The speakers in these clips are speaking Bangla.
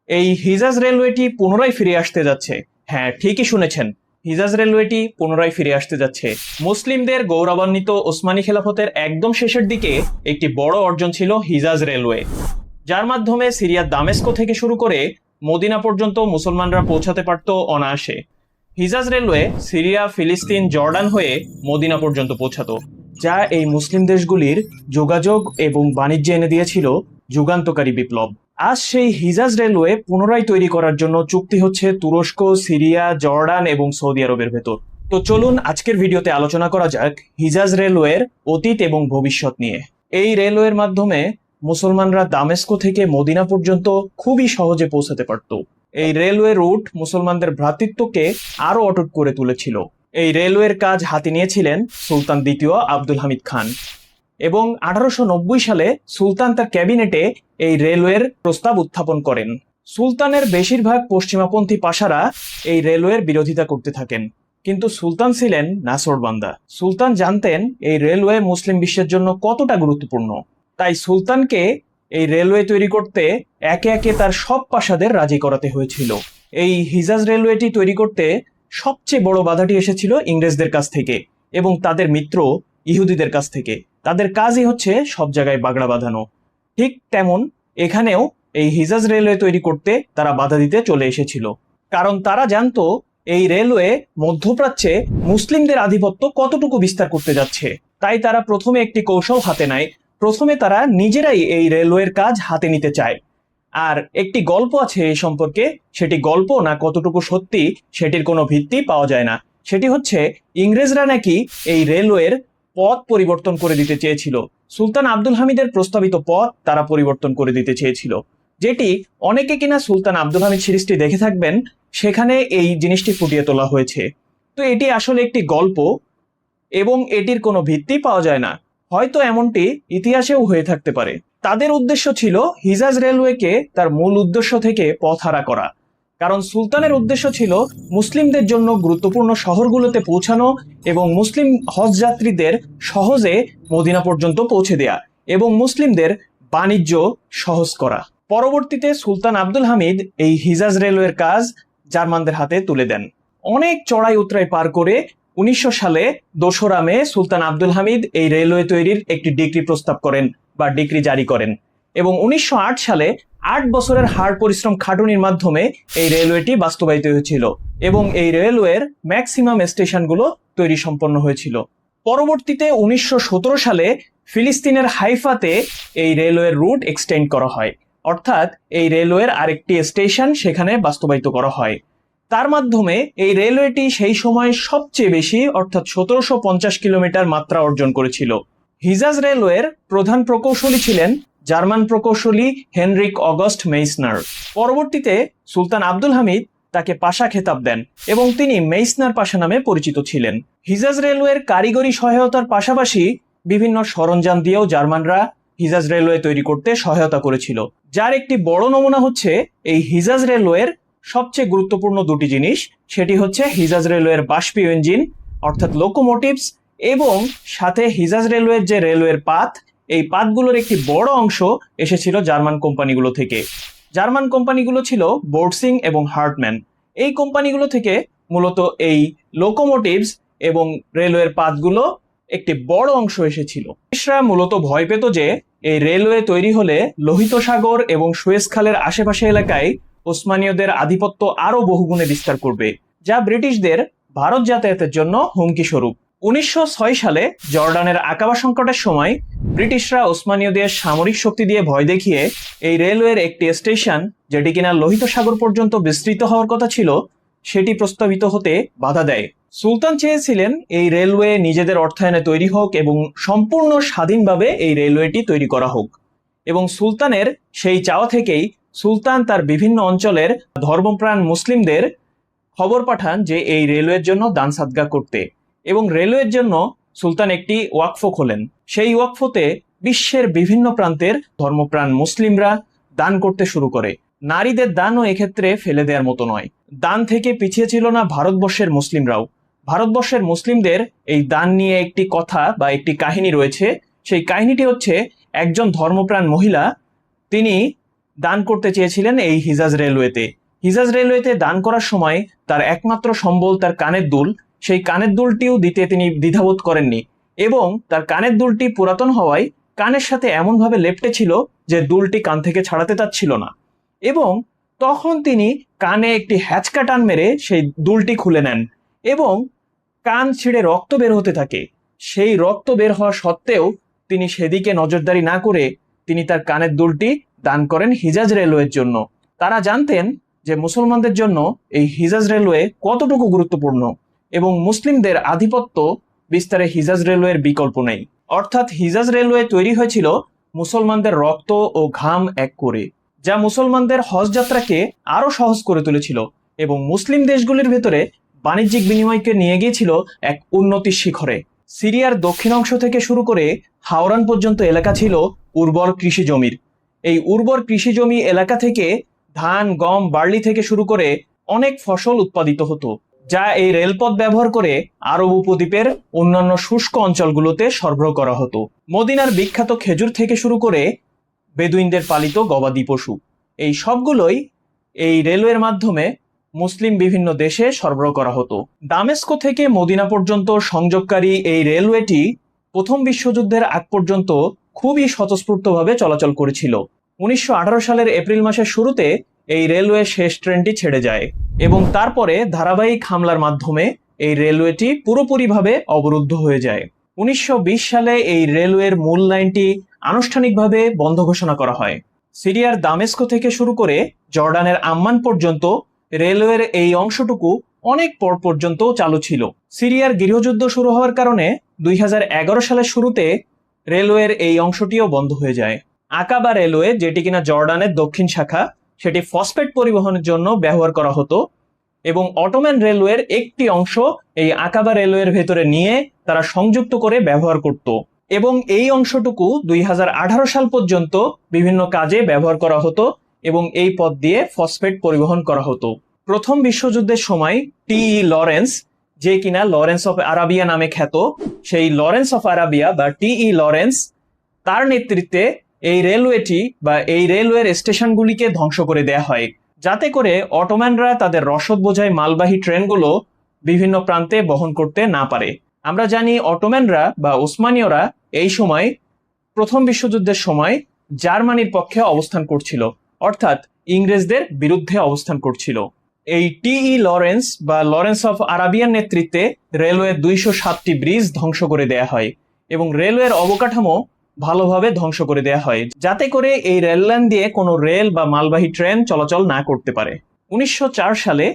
এই হিজাজ রেলওয়েটি পুনরায় ফিরে আসতে যাচ্ছে। হ্যাঁ, ঠিকই শুনেছেন, হিজাজ রেলওয়েটি পুনরায় ফিরে আসতে যাচ্ছে। মুসলিমদের গৌরবান্বিত ওসমানী খেলাফতের একদম শেষের দিকে একটি বড় অর্জন ছিল হিজাজ রেলওয়ে, যার মাধ্যমে সিরিয়ার দামেস্কো থেকে শুরু করে মদিনা পর্যন্ত মুসলমানরা পৌঁছাতে পারত অনায়াসে। হিজাজ রেলওয়ে সিরিয়া, ফিলিস্তিন, জর্ডান হয়ে মদিনা পর্যন্ত পৌঁছাতো, যা এই মুসলিম দেশগুলির যোগাযোগ এবং বাণিজ্যে এনে দিয়েছিল যুগান্তকারী বিপ্লব। আজ সেই হিজাজ রেলওয়ে পুনরায় তৈরি করার জন্য চুক্তি হচ্ছে তুরস্ক, সিরিয়া, জর্ডান এবং সৌদি আরবের ভেতর। তো চলুন আজকের ভিডিওতে আলোচনা করা যাক হিজাজ রেলওয়ের অতীত এবং ভবিষ্যৎ নিয়ে। এই রেলওয়ের মাধ্যমে মুসলমানরা দামেস্কো থেকে মদিনা পর্যন্ত খুবই সহজে পৌঁছাতে পারত। এই রেলওয়ে রুট মুসলমানদের ভ্রাতৃত্বকে আরো অটুট করে তুলেছিল। এই রেলওয়ের কাজ হাতে নিয়েছিলেন সুলতান দ্বিতীয় আব্দুল হামিদ খান, এবং 1890 সালে সুলতান তার ক্যাবিনেটে এই রেলওয়ের প্রস্তাব উত্থাপন করেন। সুলতানের বেশিরভাগ পশ্চিমাপন্থী পাশারা এই রেলওয়ের বিরোধিতা করতে থাকেন, কিন্তু সুলতান ছিলেন নাছোড়বান্দা। সুলতান জানতেন এই রেলওয়ে মুসলিম বিশ্বের জন্য কতটা গুরুত্বপূর্ণ। তাই সুলতানকে এই রেলওয়ে তৈরি করতে একে একে তার সব পাশাদের রাজি করাতে হয়েছিল। এই হিজাজ রেলওয়েটি তৈরি করতে সবচেয়ে বড় বাধাটি এসেছিল ইংরেজদের কাছ থেকে এবং তাদের মিত্র ইহুদিদের কাছ থেকে। তাদের কাজই হচ্ছে সব জায়গায় বাগড়া বাঁধানো। ঠিক তেমন এখানেও এই হিজাজ রেলওয়ে তৈরি করতে তারা বাধা দিতে চলে এসেছিল, কারণ তারা জানতো এই রেলওয়ে মধ্যপ্রাচ্যে মুসলিমদের আধিপত্য কতটুকু বিস্তার করতে যাচ্ছে। তাই তারা প্রথমে একটি কৌশল হাতে নেয়। প্রথমে তারা নিজেরাই এই রেলওয়ের কাজ হাতে নিতে চায়। আর একটি গল্প আছে এই সম্পর্কে, সেটি গল্প না কতটুকু সত্যি সেটির কোনো ভিত্তি পাওয়া যায় না। সেটি হচ্ছে ইংরেজরা নাকি এই রেলওয়ের পথ পরিবর্তন করে দিতে চেয়েছিল। সুলতান আব্দুল হামিদের প্রস্তাবিত পথ তারা পরিবর্তন করে দিতে চেয়েছিল, যেটি অনেকে কিনা সুলতান আব্দুল হামিদ সিরিজটি দেখে থাকবেন, সেখানে এই জিনিসটি ফুটিয়ে তোলা হয়েছে। তো এটি আসলে একটি গল্প এবং এটির কোনো ভিত্তি পাওয়া যায় না। হয়তো এমনটি ইতিহাসেও হয়ে থাকতে পারে। তাদের উদ্দেশ্য ছিল হিজাজ রেলওয়েকে তার মূল উদ্দেশ্য থেকে পথহারা করা, কারণ সুলতানের উদ্দেশ্য ছিল মুসলিমদের জন্য গুরুত্বপূর্ণ শহরগুলোতে পৌঁছানো এবং মুসলিম হজ যাত্রীদের সহজে মদিনা পর্যন্ত পৌঁছে দেয়া এবং মুসলিমদের বাণিজ্য সহজ করা। পরবর্তীতে সুলতান আব্দুল হামিদ এই হিজাজ রেলওয়ের কাজ জার্মানদের হাতে তুলে দেন। অনেক চড়াই উতরাই পার করে 1900 সালে 2রা মে সুলতান আব্দুল হামিদ এই রেলওয়ে তৈরির একটি ডিক্রি প্রস্তাব করেন বা ডিক্রি জারি করেন, এবং 1908 সালে 8 বছরের হাড় পরিশ্রম খাটুনির মাধ্যমে এই রেলওয়েটি বাস্তবায়িত হয়েছিল এবং এই রেলওয়ের ম্যাক্সিমাম স্টেশনগুলো তৈরি সম্পন্ন হয়েছিল। পরবর্তীতে 1917 সালে ফিলিস্তিনের হাইফাতে এই রেলওয়ের রুট এক্সটেন্ড করা হয়, অর্থাৎ এই রেলওয়ের আরেকটি স্টেশন সেখানে বাস্তবায়িত করা হয়। তার মাধ্যমে এই রেলওয়েটি সেই সময় সবচেয়ে বেশি অর্থাৎ 1750 কিলোমিটার মাত্রা অর্জন করেছিল। হিজাজ রেলওয়ের প্রধান প্রকৌশলী ছিলেন জার্মান প্রকৌশলী হেনরিক অগস্ট মেইসনার। পরবর্তীতে সুলতান আব্দুল হামিদ তাকে পাশা খেতাব দেন এবং তিনি মেইসনার পাশা নামে পরিচিত ছিলেন। হিজাজ রেলওয়ের কারিগরি সহায়তার পাশাপাশি বিভিন্ন সরঞ্জাম দিয়েও জার্মানরা হিজাজ রেলওয়ে তৈরি করতে সহায়তা করেছিল, যার একটি বড় নমুনা হচ্ছে এই হিজাজ রেলওয়ের সবচেয়ে গুরুত্বপূর্ণ দুটি জিনিস। সেটি হচ্ছে হিজাজ রেলওয়ের বাষ্পীয় ইঞ্জিন অর্থাৎ লোকোমোটিভস, এবং সাথে হিজাজ রেলওয়ের যে রেলওয়ের পাত, এই পাতগুলোর একটি বড় অংশ এসেছিল জার্মান কোম্পানিগুলো থেকে। জার্মান কোম্পানিগুলো ছিল বোর্ডসিং এবং হার্টম্যান। এই কোম্পানিগুলো থেকে মূলত এই লোকোমোটিভস এবং রেলওয়ের পাতগুলো একটি বড় অংশ এসেছিল। ব্রিটিশরা মূলত ভয় পেত যে এই রেলওয়ে তৈরি হলে লোহিত সাগর এবং সুয়েজ খালের আশেপাশে এলাকায় ওসমানীয়দের আধিপত্য আরো বহুগুণে বিস্তার করবে, যা ব্রিটিশদের ভারত যাতায়াতের জন্য হুমকি স্বরূপ। 1906 সালে জর্ডানের আকাবা সংকটের সময় ব্রিটিশরা ওসমানীয়দের সামরিক শক্তি দিয়ে ভয় দেখিয়ে এই রেলওয়ের একটি স্টেশন, যেটি কিনা লোহিত সাগর পর্যন্ত বিস্তৃত হওয়ার কথা ছিল, সেটি প্রস্তাবিত হতে বাধা দেয়। সুলতান চেয়েছিলেন এই রেলওয়ে নিজেদের অর্থায়নে তৈরি হোক এবং সম্পূর্ণ স্বাধীনভাবে এই রেলওয়েটি তৈরি করা হোক, এবং সুলতানের সেই চাওয়া থেকেই সুলতান তার বিভিন্ন অঞ্চলের ধর্মপ্রাণ মুসলিমদের খবর পাঠান যে এই রেলওয়ের জন্য দান সাদগা করতে, এবং রেলওয়ের জন্য সুলতান একটি ওয়াকফ খোলেন। সেই ওয়াকফতে বিশ্বের বিভিন্ন প্রান্তের ধর্মপ্রাণ মুসলিমরা দান করতে শুরু করে। নারীদের দানও এক্ষেত্রে ফেলে দেওয়ার মতো নয়। দান থেকে পিছিয়ে ছিল না ভারতবর্ষের মুসলিমরাও। ভারতবর্ষের মুসলিমদের এই দান নিয়ে একটি কথা বা একটি কাহিনী রয়েছে। সেই কাহিনীটি হচ্ছে, একজন ধর্মপ্রাণ মহিলা তিনি দান করতে চেয়েছিলেন এই হিজাজ রেলওয়েতে। হিজাজ রেলওয়েতে দান করার সময় তার একমাত্র সম্বল তার কানের দুল, সেই কানের দুলটিও দিতে তিনি দ্বিধাবোধ করেননি, এবং তার কানের দুলটি পুরাতন হওয়ায় কানের সাথে এমনভাবে লেপ্টে ছিল যে দুলটি কান থেকে ছাড়াতে চাচ্ছিল না, এবং তখন তিনি কানে একটি হ্যাচকা টান মেরে সেই দুলটি খুলে নেন এবং কান ছিঁড়ে রক্ত বের হতে থাকে। সেই রক্ত বের হওয়া সত্ত্বেও তিনি সেদিকে নজরদারি না করে তিনি তার কানের দুলটি দান করেন হিজাজ রেলওয়ের জন্য। তারা জানতেন যে মুসলমানদের জন্য এই হিজাজ রেলওয়ে কতটুকু গুরুত্বপূর্ণ এবং মুসলিমদের আধিপত্য বিস্তারে হিজাজ রেলওয়ের বিকল্প নেই। অর্থাৎ হিজাজ রেলওয়ে তৈরি হয়েছিল মুসলমানদের রক্ত ও ঘাম এক করে, যা মুসলমানদের হজ যাত্রাকে আরো সহজ করে তুলেছিল এবং মুসলিম দেশগুলির ভেতরে বাণিজ্যিক বিনিময়কে নিয়ে গিয়েছিল এক উন্নতির শিখরে। সিরিয়ার দক্ষিণ অংশ থেকে শুরু করে হাওরান পর্যন্ত এলাকা ছিল উর্বর কৃষি জমির। এই উর্বর কৃষি জমি এলাকা থেকে ধান, গম, বার্লি থেকে শুরু করে অনেক ফসল উৎপাদিত হতো, যা এই রেলপথ ব্যবহার করে আরব উপদ্বীপের অন্যান্য শুষ্ক অঞ্চলগুলোতে সরবরাহ করা হতো। মদিনার বিখ্যাত খেজুর থেকে শুরু করে বেদুইনদের পালিত গবাদি পশু, এই সবগুলোই এই রেলওয়ের মাধ্যমে মুসলিম বিভিন্ন দেশে সরবরাহ করা হতো। দামেস্কো থেকে মদিনা পর্যন্ত সংযোগকারী এই রেলওয়েটি প্রথম বিশ্বযুদ্ধের আগ পর্যন্ত খুবই স্বতঃস্ফূর্তভাবে চলাচল করেছিল। 1918 সালের এপ্রিল মাসের শুরুতে এই রেলওয়ে শেষ ট্রেনটি ছেড়ে যায় এবং তারপরে ধারাবাহিক হামলার মাধ্যমে এই রেলওয়েটি পুরোপুরিভাবে অবরুদ্ধ হয়ে যায়। 1920 সালে এই রেলওয়ের মূল লাইনটি আনুষ্ঠানিকভাবে বন্ধ ঘোষণা করা হয়। সিরিয়ার দামেস্কো থেকে শুরু করে জর্ডানের আম্মান পর্যন্ত রেলওয়ের এই অংশটুকু অনেক পর পর্যন্ত চালু ছিল। সিরিয়ার গৃহযুদ্ধ শুরু হওয়ার কারণে 2011 সালের শুরুতে রেলওয়ের এই অংশটিও বন্ধ হয়ে যায়। আকাবা রেলওয়ে, যেটি কিনা জর্ডানের দক্ষিণ শাখা, সেটি ফসফেট পরিবহনের জন্য ব্যবহার করা হতো এবং অটোম্যান রেলওয়ের একটি অংশ এই আকাবা রেলওয়ের ভেতরে নিয়ে তারা সংযুক্ত করে ব্যবহার করত এবং এই অংশটুকু 2018 সাল পর্যন্ত বিভিন্ন কাজে ব্যবহার করা হতো এবং এই পথ দিয়ে ফসফেট পরিবহন করা হতো। প্রথম বিশ্বযুদ্ধের সময় টি.ই. লরেন্স, যে কিনা লরেন্স অফ আরাবিয়া নামে খ্যাত, সেই লরেন্স অফ আরাবিয়া বা টি.ই. লরেন্স, তার নেতৃত্বে এই রেলওয়েটি বা এই রেলওয়ের স্টেশনগুলিকে ধ্বংস করে দেয়া হয়, যাতে করে অটোম্যানরা তাদের রসদ বোঝাই মালবাহী ট্রেনগুলো বিভিন্ন প্রান্তে বহন করতে না পারে। আমরা জানি অটোম্যানরা বা উসমানীয়রা এই সময় প্রথম বিশ্বযুদ্ধের সময় জার্মানির পক্ষে অবস্থান করছিল, অর্থাৎ ইংরেজদের বিরুদ্ধে অবস্থান করছিল। এই টি.ই. লরেন্স বা লরেন্স অফ আরাবিয়ার নেতৃত্বে রেলওয়ের 207টি ব্রিজ ধ্বংস করে দেয়া হয় এবং রেলওয়ের অবকাঠামো ভালোভাবে ধ্বংস করে দেয়া হয়, যাতে করে এই রেল লাইন দিয়ে কোনো রেল বা মালবাহী ট্রেন চলাচল না করতে পারে। 1904 সালে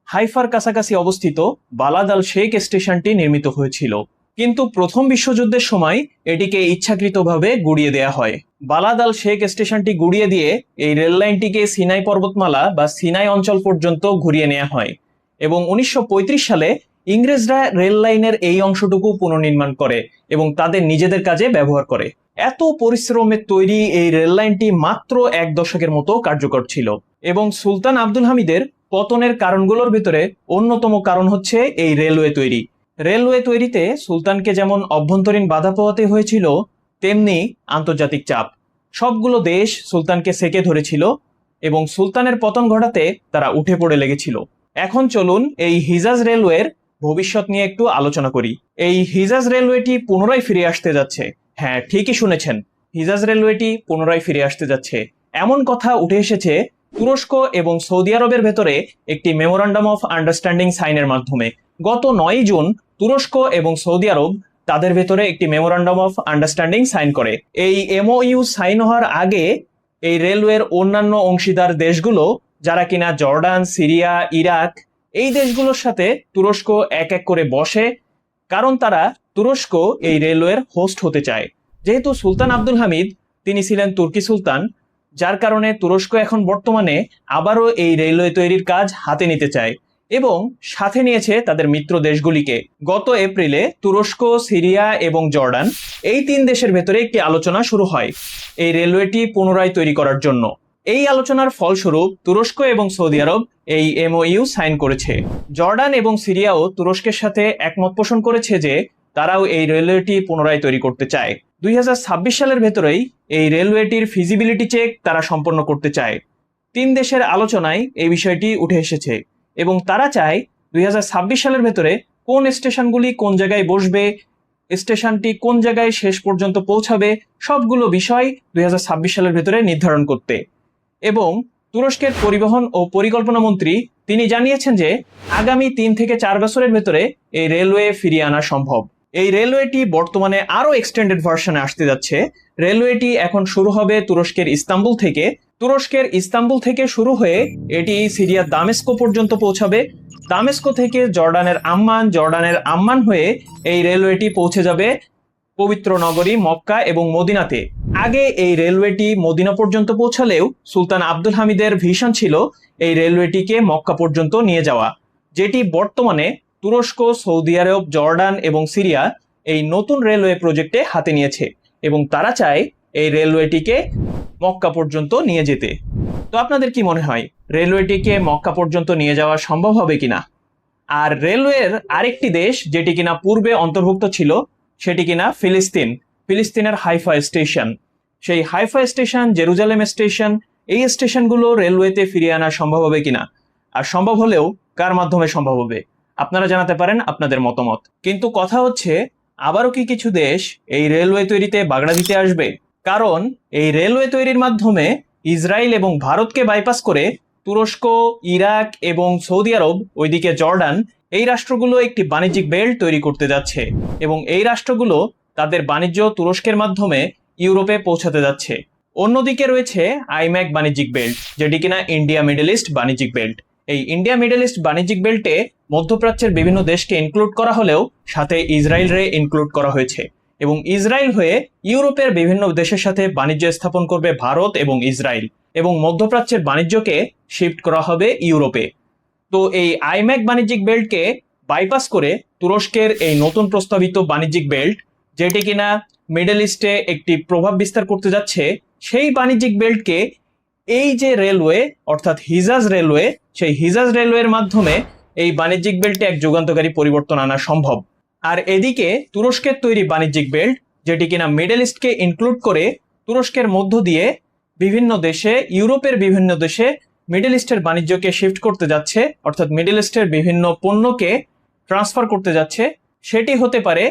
হাইফার কাছাকাছি অবস্থিত বালাদ আল শেখ স্টেশনটি নির্মিত হয়েছিল, কিন্তু প্রথম বিশ্বযুদ্ধের সময় এটিকে ইচ্ছাকৃতভাবে গুড়িয়ে দেয়া হয়। বালাদ আল শেখ স্টেশনটি গুড়িয়ে দিয়ে এই রেল লাইনটিকে সিনাই পর্বতমালা বা সিনাই অঞ্চল পর্যন্ত ঘুরিয়ে নেওয়া হয় এবং 1935 সালে ইংরেজরা রেল লাইনের এই অংশটুকু পুনর্নির্মাণ করে এবং তাদের নিজেদের কাজে ব্যবহার করে। এত পরিশ্রমের তৈরি এই রেল লাইনটি মাত্র 1 দশকের মতো কার্যকর ছিল এবং সুলতান আব্দুল হামিদের পতনের কারণগুলোর ভিতরে অন্যতম কারণ হচ্ছে এই রেলওয়ে তৈরি। রেলওয়ে তৈরিতে সুলতানকে যেমন অভ্যন্তরীণ বাধা পোহাতে হয়েছিল, তেমনি আন্তর্জাতিক চাপ। সবগুলো দেশ সুলতানকে সেকে ধরেছিল এবং সুলতানের পতন ঘটাতে তারা উঠে পড়ে লেগেছিল। এখন চলুন এই হিজাজ রেলওয়ের ভবিষ্যৎ নিয়ে একটু আলোচনা করি। এই হিজাজ রেলওয়েটি পুনরায় ফিরে আসতে যাচ্ছে। হ্যাঁ, ঠিকই শুনেছেন, হিজাজ রেলওয়েটি পুনরায় ফিরে আসতে যাচ্ছে। এমন কথা উঠে এসেছে তুরস্ক এবং সৌদি আরবের ভেতরে একটি মেমোরান্ডাম অফ আন্ডারস্ট্যান্ডিং সাইনের মাধ্যমে। গত 9 জুন তুরস্ক এবং সৌদি আরব তাদের ভেতরে একটি মেমোরান্ডাম অফ আন্ডারস্ট্যান্ডিং সাইন করে। এই এমওইউ সাইন হওয়ার আগে এই রেলওয়ের অন্যান্য অংশীদার দেশগুলো, যারা কিনা জর্ডান, সিরিয়া, ইরাক, এই দেশগুলোর সাথে তুরস্ক এক এক করে বসে, কারণ তারা তুরস্ক এই রেলওয়ের হোস্ট হতে চায়। যেহেতু সুলতান আব্দুল হামিদ তিনি ছিলেন তুর্কি সুলতান, যার কারণে তুরস্ক এখন বর্তমানে আবারও এই রেলওয়ে তৈরির কাজ হাতে নিতে চায় এবং সাথে নিয়েছে তাদের মিত্র দেশগুলিকে। গত এপ্রিলে তুরস্ক, সিরিয়া এবং জর্ডান, এই 3 দেশের ভেতরে একটি আলোচনা শুরু হয় এই রেলওয়েটি পুনরায় তৈরি করার জন্য। এই আলোচনার ফলস্বরূপ তুরস্ক এবং সৌদি আরব এই এমওইউ সাইন করেছে। জর্ডান এবং সিরিয়াও তুরস্কের সাথে একমত পোষণ করেছে যে তারাও এই রেলওয়েটি পুনরায় তৈরি করতে চায়। 2026 সালের ভেতরেই এই রেলওয়েটির ফিজিবিলিটি চেক তারা সম্পন্ন করতে চায়। 3 দেশের আলোচনায় এই বিষয়টি উঠে এসেছে এবং তারা চায় 2026 সালের ভেতরে কোন স্টেশনগুলি কোন জায়গায় বসবে, স্টেশনটি কোন জায়গায় শেষ পর্যন্ত পৌঁছাবে, সবগুলো বিষয় 2026 সালের ভেতরে নির্ধারণ করতে। এবং তুরস্কের পরিবহন ও পরিকল্পনা মন্ত্রী তিনি জানিয়েছেন যে আগামী 3 থেকে 4 বছরের ভেতরে এই রেলওয়ে ফিরিয়ে আনা সম্ভব। এই রেলওয়েটি বর্তমানে আরো এক্সটেন্ডেড ভার্সনে আসতে যাচ্ছে। রেলওয়েটি এখন শুরু হবে তুরস্কের ইস্তাম্বুল থেকে। তুরস্কের ইস্তাম্বুল থেকে শুরু হয়ে এটি সিরিয়ার দামেস্কো পর্যন্ত পৌঁছাবে। দামেস্কো থেকে জর্ডানের আম্মান, জর্ডানের আম্মান হয়ে এই রেলওয়েটি পৌঁছে যাবে পবিত্র নগরী মক্কা এবং মদিনাতে। আগে এই রেলওয়েটি মদিনা পর্যন্ত পৌঁছালেও সুলতান আব্দুল হামিদের ভিশন ছিল এই রেলওয়েটিকে মক্কা পর্যন্ত নিয়ে যাওয়া, যেটি বর্তমানে তুরস্ক, সৌদি আরব, জর্ডান এবং সিরিয়া এই নতুন রেলওয়ে প্রজেক্টে হাতে নিয়েছে এবং তারা চায় এই রেলওয়েটিকে মক্কা পর্যন্ত নিয়ে যেতে। তো আপনাদের কি মনে হয় রেলওয়েটিকে মক্কা পর্যন্ত নিয়ে যাওয়া সম্ভব হবে কিনা? আর রেলওয়ের আরেকটি দেশ যেটি কিনা পূর্বে অন্তর্ভুক্ত ছিল সেটি কিনা ফিলিস্তিন। ফিলিস্তিনের হাইফা স্টেশন, সেই হাইফা স্টেশন, জেরুজালেম স্টেশন, এই স্টেশনগুলো রেলওয়েতে ফিরিয়ে আনা সম্ভব হবে কিনা, আর সম্ভব হলেও কার মাধ্যমে সম্ভব হবে? আপনারা জানাতে পারেন আপনাদের মতামত। কিন্তু কথা হচ্ছে আবারও কি কিছু দেশ এই রেলওয়ে তৈরিতে বাগড়া দিতে আসবে? কারণ এই রেলওয়ে তৈরির মাধ্যমে ইসরায়েল এবং ভারতকে বাইপাস করে তুরস্ক, ইরাক এবং সৌদি আরব, ওইদিকে জর্ডান, এই রাষ্ট্রগুলো একটি বাণিজ্যিক বেল্ট তৈরি করতে যাচ্ছে এবং এই রাষ্ট্রগুলো তাদের বাণিজ্য তুরস্কের মাধ্যমে ইউরোপে পৌঁছাতে যাচ্ছে। অন্যদিকে রয়েছে আইম্যাক বাণিজ্যিক বেল্ট, যেটি কিনা ইন্ডিয়া মিডল ইস্ট বাণিজ্যিক বেল্ট। এই ইন্ডিয়া মিডল ইস্ট বাণিজ্যিক বেল্টে মধ্যপ্রাচ্যের বিভিন্ন দেশকে ইনক্লুড করা হলেও সাথে ইসরায়েলরে ইনক্লুড করা হয়েছে এবং ইসরায়েল হয়ে ইউরোপের বিভিন্ন দেশের সাথে বাণিজ্য স্থাপন করবে ভারত এবং ইসরায়েল, এবং মধ্যপ্রাচ্যের বাণিজ্যকে শিফট করা হবে ইউরোপে। তো এই আইম্যাক বাণিজ্যিক বেল্টকে বাইপাস করে তুরস্কের এই নতুন প্রস্তাবিত বাণিজ্যিক বেল্ট, যেটি কিনা মিডল ইস্টে একটি প্রভাব বিস্তার করতে যাচ্ছে, সেই বাণিজ্যিক বেল্টকে এই যে রেলওয়ে অর্থাৎ হিজাজ রেলওয়ে, সেই হিজাজ রেলওয়ের মাধ্যমে এই বাণিজ্যিক বেল্টে এক যুগান্তকারী পরিবর্তন আনা সম্ভব। আর এদিকে তুরস্কের তৈরি বাণিজ্যিক বেল্ট, যেটি কিনা মিডল ইস্টকে ইনক্লুড করে তুরস্কের মধ্য দিয়ে বিভিন্ন দেশে, ইউরোপের বিভিন্ন দেশে মিডল ইস্টের বাণিজ্যকে শিফট করতে যাচ্ছে, অর্থাৎ মিডল ইস্টের বিভিন্ন পণ্যকে ট্রান্সফার করতে যাচ্ছে, সেটি হতে পারে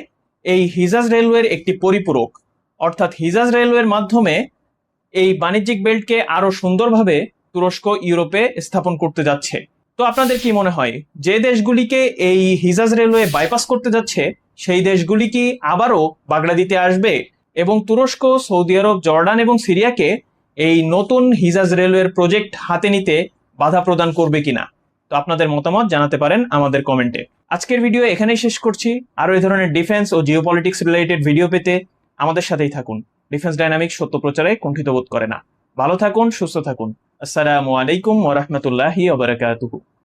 এই হিজাজ রেলওয়ের একটি পরিপূরক। অর্থাৎ হিজাজ রেলওয়ের মাধ্যমে এই বাণিজ্যিক বেল্টকে আরো সুন্দরভাবে তুরস্ক ইউরোপে স্থাপন করতে যাচ্ছে। তো আপনাদের কি মনে হয় যে দেশগুলিকে এই হিজাজ রেলওয়ে বাইপাস করতে যাচ্ছে সেই দেশগুলি কি আবারও বাগড়া দিতে আসবে এবং তুরস্ক, সৌদি আরব, জর্ডান এবং সিরিয়াকে এই নতুন হিজাজ রেলওয়ের প্রজেক্ট হাতে নিতে বাধা প্রদান করবে কিনা? তো আপনাদের মতামত জানাতে পারেন আমাদের কমেন্টে। আজকের ভিডিও এখানেই শেষ করছি। আরো এই ধরনের ডিফেন্স ও জিওপলিটিক্স রিলেটেড ভিডিও পেতে আমাদের সাথেই থাকুন। ডিফেন্স ডাইনামিক্স সত্য প্রচারে কুণ্ঠিত বোধ করে না। ভালো থাকুন, সুস্থ থাকুন। আসসালামু আলাইকুম ওয়া রাহমাতুল্লাহি ওয়া বারাকাতুহু।